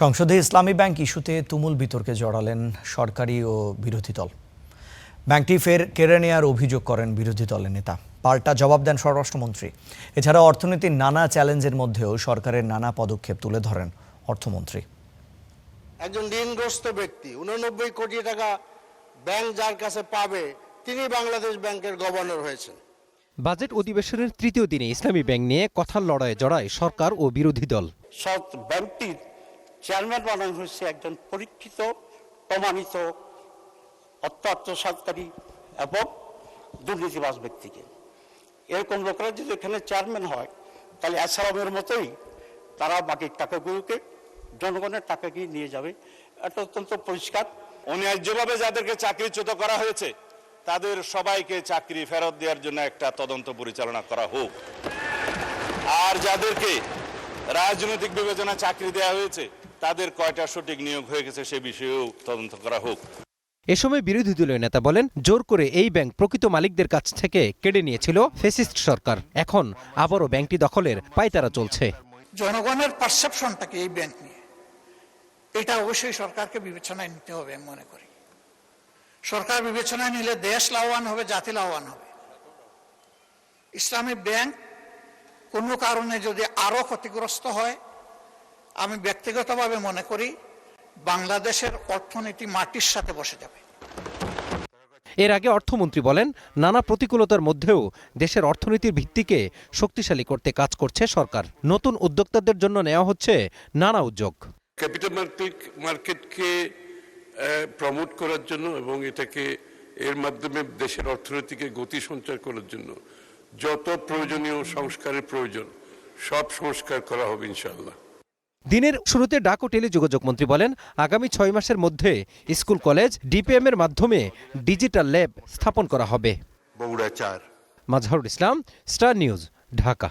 সংসদে ইসলামী ব্যাংক ইস্যুতে তুমুল বিতর্কে জড়ালেন সরকারি ও বিরোধী দল। ব্যাংকটি ফের কেড়ে নেওয়ার অভিযোগ করেন বিরোধী দলের নেতা। পাল্টা জবাব দেন স্বরাষ্ট্রমন্ত্রী। এছাড়া অর্থনীতির নানা চ্যালেঞ্জের মধ্যেও সরকারের নানা পদক্ষেপ তুলে ধরেন অর্থমন্ত্রী। একজন ঋণগ্রস্ত ব্যক্তি 89 কোটি টাকা ব্যাংক যার কাছে পাবে তিনি বাংলাদেশ ব্যাংকের গভর্নর হয়েছেন। বাজেট অধিবেশনের তৃতীয় দিনে ইসলামী ব্যাংক নিয়ে কথার লড়াইয়ে জড়ায় সরকার ও বিরোধী দল। ব্যাংকটির চেয়ারম্যান বানানো হয়েছে একজন পরীক্ষিত প্রমাণিত আত্মসাৎকারী এবং দুর্নীতিবাজ ব্যক্তিকে। এরকম লোকেরা যদি এখানে চেয়ারম্যান হয় তাহলে আসামের মতোই তারা বাকি টাকাগুলোকে জনগণের টাকাকে নিয়ে যাবে। এটা অত্যন্ত পরিষ্কার। অন্যায্যভাবে যাদেরকে চাকরিচ্যুত করা হয়েছে তাদের সবাইকে চাকরি ফেরত দেওয়ার জন্য একটা তদন্ত পরিচালনা করা হোক। আর যাদেরকে রাজনৈতিক বিবেচনা চাকরি দেওয়া হয়েছে তাদের কয়টা সঠিক নিয়োগ হয়ে গেছে সে বিষয়েও তদন্ত করা হোক। এ সময় বিরোধী দলীয় নেতা বলেন, জোর করে এই ব্যাংক প্রকৃত মালিকদের কাছ থেকে কেড়ে নিয়েছিল ফ্যাসিস্ট সরকার। এখন আবারও ব্যাংকটি দখলের পায়তারা চলছে। জনগণের পারসেপশনটাকে এই ব্যাংক নিয়ে এটা অবশ্যই সরকারকে বিবেচনায় নিতে হবে। আমি মনে করি সরকার বিবেচনায় নিলে দেশ লাভবান হবে, জাতি লাভবান হবে। ইসলামী ব্যাংক কোনো কারণে যদি আরো ক্ষতিগ্রস্ত হয়, আমি ব্যক্তিগতভাবে মনে করি বাংলাদেশের অর্থনীতি মাটির সাথে বসে যাবে। এর আগে অর্থমন্ত্রী বলেন, নানা প্রতিকূলতার মধ্যেও দেশের অর্থনীতির ভিত্তিকে শক্তিশালী করতে কাজ করছে সরকার। নতুন উদ্যোক্তাদের জন্য নেওয়া হচ্ছে নানা উদ্যোগ। ক্যাপিটাল মার্কেটকে প্রমোট করার জন্য এবং এটাকে এর মাধ্যমে দেশের অর্থনীতিকে গতি সঞ্চার করার জন্য যত প্রয়োজনীয় সংস্কারের প্রয়োজন সব সংস্কার করা হবে ইনশাআল্লাহ। দিনের শুরুতে ডাক ও টেলিযোগাযোগ মন্ত্রী বলেন, আগামী 6 মাসের মধ্যে স্কুল কলেজ ডিপিএম এর মাধ্যমে ডিজিটাল ল্যাব স্থাপন করা হবে। বগুড়া 4। Mazharul Islam, star news, Dhaka.